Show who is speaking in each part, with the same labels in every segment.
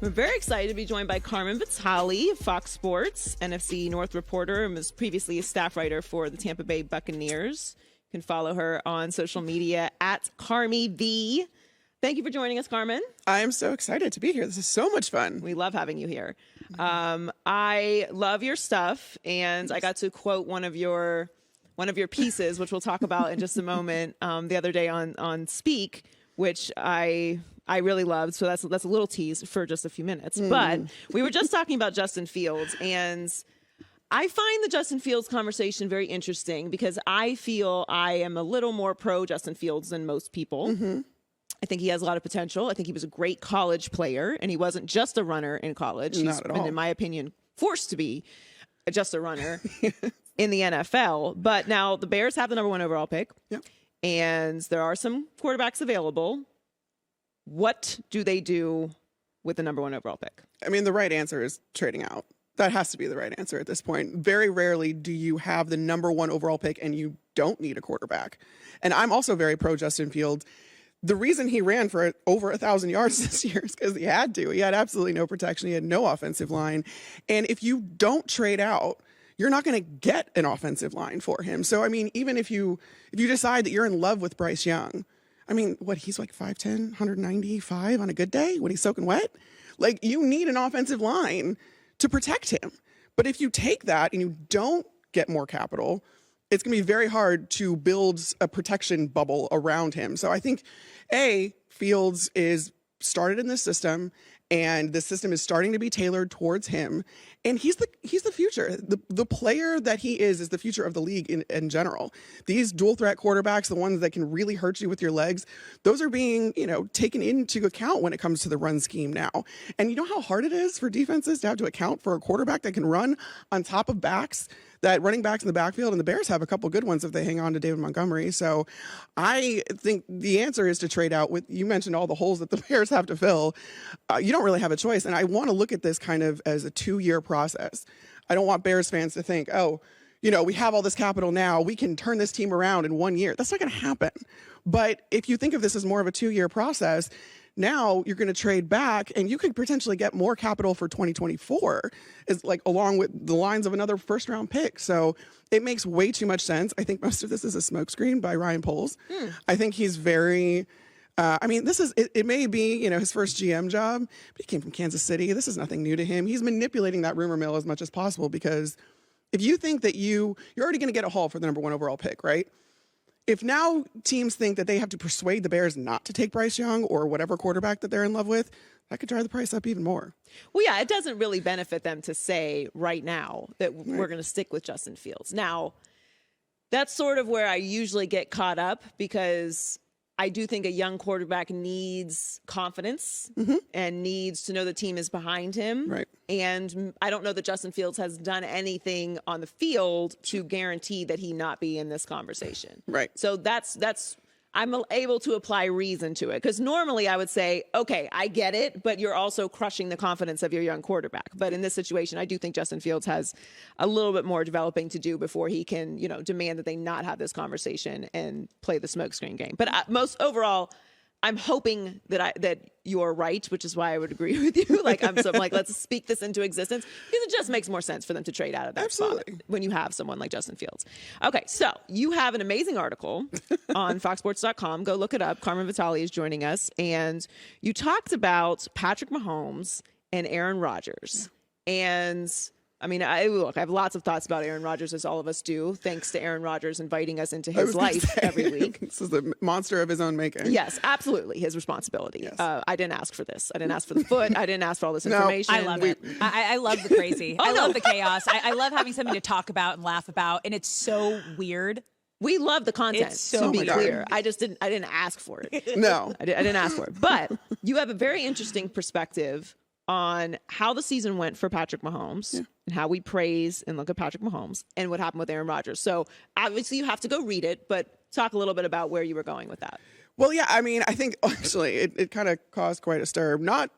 Speaker 1: We're very excited to be joined by Carmen Vitali of Fox Sports, NFC North reporter, and was previously a staff writer for the Tampa Bay Buccaneers. You can follow her on social media at CarmyV. Thank you for joining us, Carmen.
Speaker 2: I am so excited to be here. This is so much fun.
Speaker 1: We love having you here. I love your stuff, and I got to quote one of your pieces, which we'll talk about in just a moment, the other day on Speak, which I really loved. So that's a little tease for just a few minutes. But we were just talking about Justin Fields, and I find the Justin Fields conversation very interesting because I feel I am a little more pro Justin Fields than most people. I think he has a lot of potential. I think he was a great college player, and he wasn't just a runner in college. He's been, in my opinion, forced to be just a runner in the NFL. But now the Bears have the number 1 overall pick, and there are some quarterbacks available. What do they do with the number 1 overall pick?
Speaker 2: I mean, the right answer is trading out. That has to be the right answer at this point. Very rarely do you have the number 1 overall pick and you don't need a quarterback. And I'm also very pro Justin Fields. The reason he ran for over 1,000 yards this year is because he had to. He had absolutely no protection. He had no offensive line. And if you don't trade out, you're not going to get an offensive line for him. So, I mean, even if you decide that you're in love with Bryce Young, I mean, he's like 5'10", 195 on a good day when he's soaking wet? Like, you need an offensive line to protect him. But if you take that and you don't get more capital, it's going to be very hard to build a protection bubble around him. So I think, Fields is started in this system, and the system is starting to be tailored towards him. And he's the future. The player that he is the future of the league in general. These dual threat quarterbacks, the ones that can really hurt you with your legs, those are being, taken into account when it comes to the run scheme now. And you know how hard it is for defenses to have to account for a quarterback that can run on top of backs, that running backs in the backfield, and the Bears have a couple good ones if they hang on to David Montgomery. So I think the answer is to trade out. You mentioned all the holes that the Bears have to fill. You don't really have a choice. And I want to look at this kind of as a 2-year process. I don't want Bears fans to think, we have all this capital now, we can turn this team around in 1 year. That's not going to happen. But if you think of this as more of a 2-year process, now you're going to trade back and you could potentially get more capital for 2024 along with the lines of another first round pick. So it makes way too much sense. I think most of this is a smokescreen by Ryan Poles. I think he's very, it may be, his first GM job, but he came from Kansas City. This is nothing new to him. He's manipulating that rumor mill as much as possible because if you think that you're already going to get a haul for the number 1 overall pick, right? If now teams think that they have to persuade the Bears not to take Bryce Young or whatever quarterback that they're in love with, that could drive the price up even more.
Speaker 1: Well, yeah, it doesn't really benefit them to say right now that we're going to stick with Justin Fields. Now, that's sort of where I usually get caught up because I do think a young quarterback needs confidence and needs to know the team is behind him.
Speaker 2: Right.
Speaker 1: And I don't know that Justin Fields has done anything on the field to guarantee that he not be in this conversation.
Speaker 2: Right.
Speaker 1: So that's I'm able to apply reason to it because normally I would say, okay, I get it, but you're also crushing the confidence of your young quarterback. But in this situation, I do think Justin Fields has a little bit more developing to do before he can, demand that they not have this conversation and play the smokescreen game. But most overall, I'm hoping that you're right, which is why I would agree with you. Let's speak this into existence because it just makes more sense for them to trade out of that spot when you have someone like Justin Fields. Okay, so you have an amazing article on foxsports.com. Go look it up. Carmen Vitali is joining us, and you talked about Patrick Mahomes and Aaron Rodgers. And I mean, I have lots of thoughts about Aaron Rodgers, as all of us do, thanks to Aaron Rodgers inviting us into his life every week.
Speaker 2: This is the monster of his own making.
Speaker 1: Yes, absolutely. His responsibility. Yes. I didn't ask for this. I didn't ask for the foot. I didn't ask for all this information.
Speaker 3: I love it. I love the crazy. I love the chaos. I love having something to talk about and laugh about, and it's so weird.
Speaker 1: We love the content, to be clear. I didn't ask for it.
Speaker 2: No.
Speaker 1: I didn't ask for it. But you have a very interesting perspective on how the season went for Patrick Mahomes and how we praise and look at Patrick Mahomes and what happened with Aaron Rodgers. So obviously you have to go read it, but talk a little bit about where you were going with that.
Speaker 2: Well, yeah, I mean, I think actually it kind of caused quite a stir. Not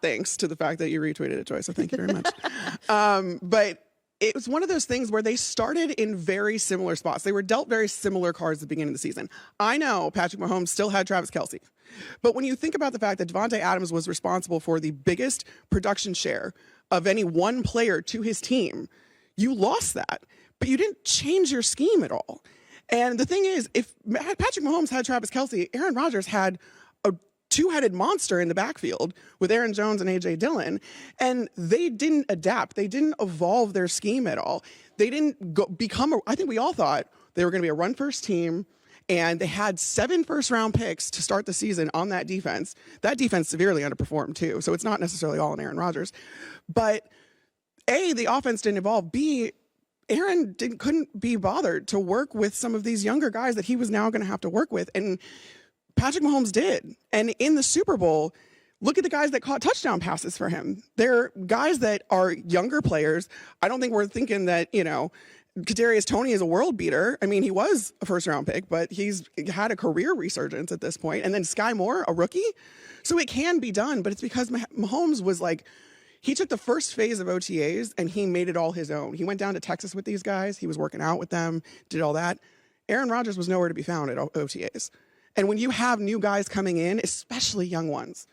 Speaker 2: thanks to the fact that you retweeted it, Joy, so thank you very much. But it was one of those things where they started in very similar spots. They were dealt very similar cards at the beginning of the season. I know Patrick Mahomes still had Travis Kelce. But when you think about the fact that Devontae Adams was responsible for the biggest production share of any one player to his team, you lost that. But you didn't change your scheme at all. And the thing is, if Patrick Mahomes had Travis Kelce, Aaron Rodgers had a two-headed monster in the backfield with Aaron Jones and A.J. Dillon, and they didn't adapt. They didn't evolve their scheme at all. They didn't become I think we all thought they were going to be a run-first team, and they had 7 first-round picks to start the season on that defense. That defense severely underperformed, too, so it's not necessarily all on Aaron Rodgers. But, A, the offense didn't evolve. B, Aaron couldn't be bothered to work with some of these younger guys that he was now going to have to work with, and Patrick Mahomes did. And in the Super Bowl, look at the guys that caught touchdown passes for him. They're guys that are younger players. I don't think we're thinking that, Kadarius Toney is a world beater. I mean, he was a first-round pick, but he's had a career resurgence at this point. And then Sky Moore, a rookie. So it can be done, but it's because Mahomes was he took the first phase of OTAs and he made it all his own. He went down to Texas with these guys. He was working out with them, did all that. Aaron Rodgers was nowhere to be found at OTAs. And when you have new guys coming in, especially young ones,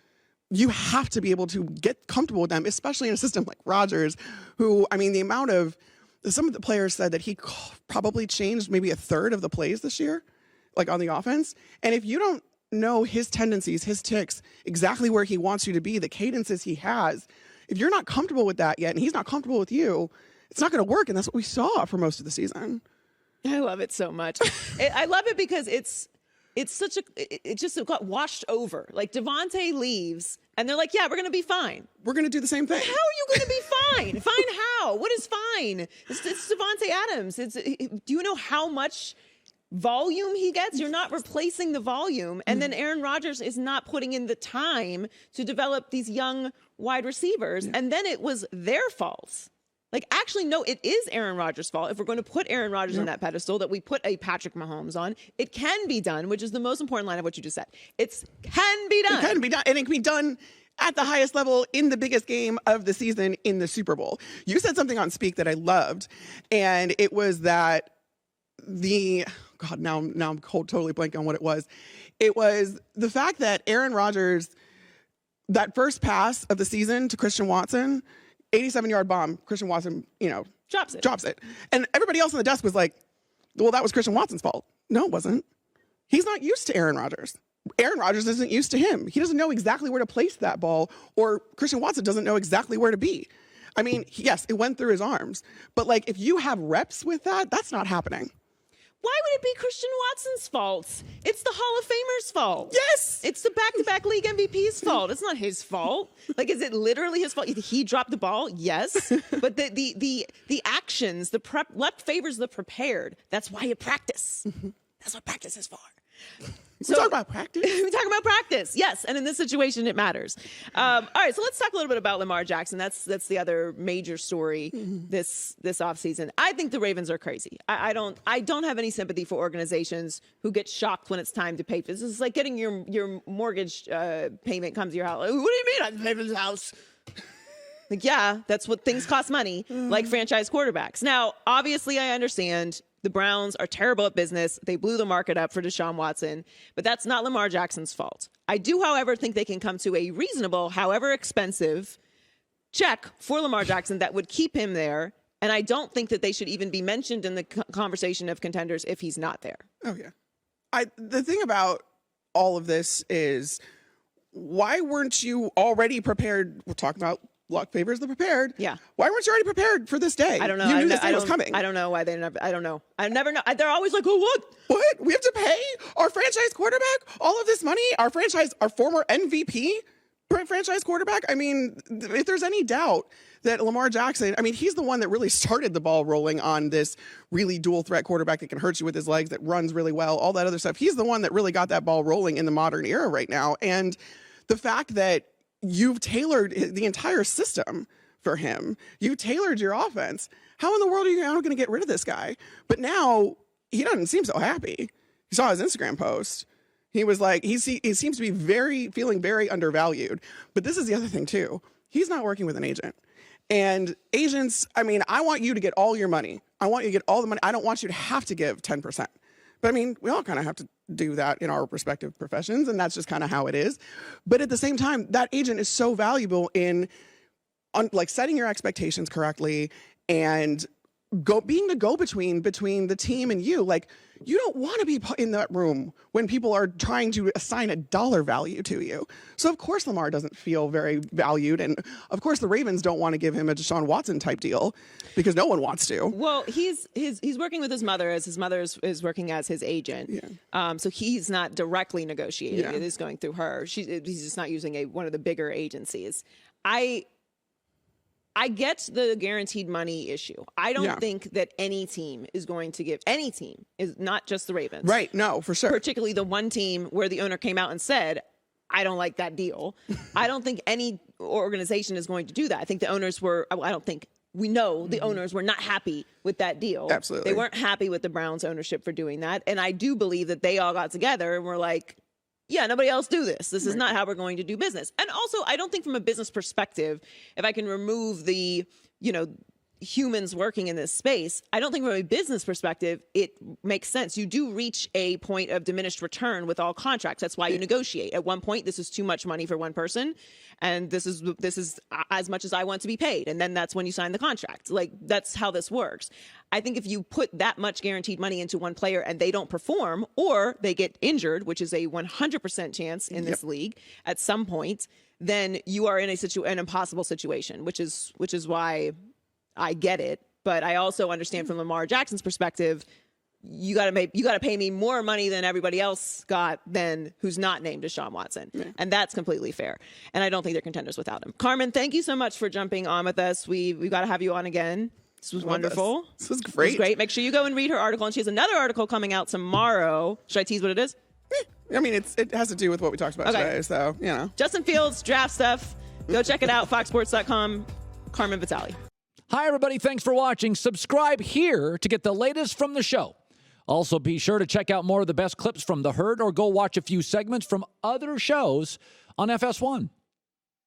Speaker 2: you have to be able to get comfortable with them, especially in a system like Rodgers, who, some of the players said that he probably changed maybe a third of the plays this year, on the offense. And if you don't know his tendencies, his ticks, exactly where he wants you to be, the cadences he has, if you're not comfortable with that yet, and he's not comfortable with you, it's not going to work. And that's what we saw for most of the season.
Speaker 1: I love it so much. I love it because it just got washed over. Devontae leaves, and they're like, yeah, we're going to be fine.
Speaker 2: We're going to do the same thing.
Speaker 1: How are you going to be fine? Fine how? What is fine? It's Devontae Adams. Do you know how much volume he gets? You're not replacing the volume. And then Aaron Rodgers is not putting in the time to develop these young wide receivers. Yeah. And then it was their fault. Actually, no, it is Aaron Rodgers' fault. If we're going to put Aaron Rodgers on that pedestal, that we put a Patrick Mahomes on, it can be done, which is the most important line of what you just said. It can be done.
Speaker 2: It can be done. And it can be done at the highest level in the biggest game of the season in the Super Bowl. You said something on Speak that I loved, and it was that now I'm totally blanking on what it was. It was the fact that Aaron Rodgers, that first pass of the season to Christian Watson, 87-yard bomb, Christian Watson, drops it. And everybody else on the desk was like, well, that was Christian Watson's fault. No, it wasn't. He's not used to Aaron Rodgers. Aaron Rodgers isn't used to him. He doesn't know exactly where to place that ball, or Christian Watson doesn't know exactly where to be. I mean, yes, it went through his arms. But, if you have reps with that, that's not happening.
Speaker 1: Why would it be Christian Watson's fault? It's the Hall of Famer's fault.
Speaker 2: Yes!
Speaker 1: It's the back-to-back league MVP's fault. It's not his fault. Is it literally his fault? He dropped the ball? Yes. But the actions, the prep, luck favors the prepared. That's why you practice. That's what practice is for.
Speaker 2: So, we talk about practice?
Speaker 1: We talk about practice, yes. And in this situation, it matters. All right, so let's talk a little bit about Lamar Jackson. That's the other major story this offseason. I think the Ravens are crazy. I don't have any sympathy for organizations who get shocked when it's time to pay for this. It's like getting your mortgage payment comes to your house. What do you mean I pay for this house? Yeah, that's what things cost money, like franchise quarterbacks. Now, obviously, I understand the Browns are terrible at business. They blew the market up for Deshaun Watson, but that's not Lamar Jackson's fault. I do, however, think they can come to a reasonable, however expensive, check for Lamar Jackson that would keep him there. And I don't think that they should even be mentioned in the conversation of contenders if he's not there.
Speaker 2: Oh, yeah. The thing about all of this is, why weren't you already prepared? We're talking about luck favors the prepared.
Speaker 1: Yeah.
Speaker 2: Why weren't you already prepared for this day?
Speaker 1: I don't know.
Speaker 2: You knew this day was coming.
Speaker 1: I don't know why they never. I don't know. I never know. They're always like, oh, what?
Speaker 2: What? We have to pay our franchise quarterback all of this money? Our former MVP franchise quarterback? I mean, if there's any doubt that Lamar Jackson, he's the one that really started the ball rolling on this really dual threat quarterback that can hurt you with his legs, that runs really well, all that other stuff. He's the one that really got that ball rolling in the modern era right now. And the fact that you've tailored the entire system for him. You tailored your offense. How in the world are you going to get rid of this guy? But now he doesn't seem so happy. You saw his Instagram post. He was like, he seems to be feeling very undervalued. But this is the other thing too. He's not working with an agent. And agents, I mean, I want you to get all your money. I want you to get all the money. I don't want you to have to give 10%. But I mean, we all kind of have to do that in our respective professions, and that's just kind of how it is. But at the same time, that agent is so valuable in like setting your expectations correctly and being the go-between between the team and you. Like, you don't want to be in that room when people are trying to assign a dollar value to you. So of course Lamar doesn't feel very valued, and of course the Ravens don't want to give him a Deshaun Watson type deal because no one wants to.
Speaker 1: Well, he's working with his mother, as his mother is working as his agent.
Speaker 2: Yeah.
Speaker 1: So he's not directly negotiating.
Speaker 2: Yeah.
Speaker 1: It is going through her. He's just not using one of the bigger agencies. I get the guaranteed money issue. I don't think that any team is going to give, any team, is not just the Ravens.
Speaker 2: Right, no, for sure.
Speaker 1: Particularly the one team where the owner came out and said, I don't like that deal. I don't think any organization is going to do that. I think the owners we know the owners were not happy with that deal.
Speaker 2: Absolutely.
Speaker 1: They weren't happy with the Browns ownership for doing that. And I do believe that they all got together and were like, yeah, nobody else do this. This is not how we're going to do business. And also, I don't think from a business perspective, if I can remove the, humans working in this space, I don't think from a business perspective, it makes sense. You do reach a point of diminished return with all contracts. That's why you negotiate. At one point, this is too much money for one person, and this is as much as I want to be paid. And then that's when you sign the contract. Like, that's how this works. I think if you put that much guaranteed money into one player and they don't perform, or they get injured, which is a 100% chance in this league at some point, then you are in an impossible situation, which is why I get it. But I also understand from Lamar Jackson's perspective, you got to pay me more money than everybody else got than who's not named Deshaun Watson. Yeah. And that's completely fair. And I don't think they're contenders without him. Carmen, thank you so much for jumping on with us. We've got to have you on again. This was wonderful.
Speaker 2: This was great.
Speaker 1: It was great. Make sure you go and read her article. And she has another article coming out tomorrow. Should I tease what it is?
Speaker 2: I mean, it has to do with what we talked about today. So,
Speaker 1: Justin Fields, draft stuff. Go check it out. FoxSports.com. Carmen Vitali.
Speaker 4: Hi, everybody. Thanks for watching. Subscribe here to get the latest from the show. Also, be sure to check out more of the best clips from The Herd or go watch a few segments from other shows on FS1.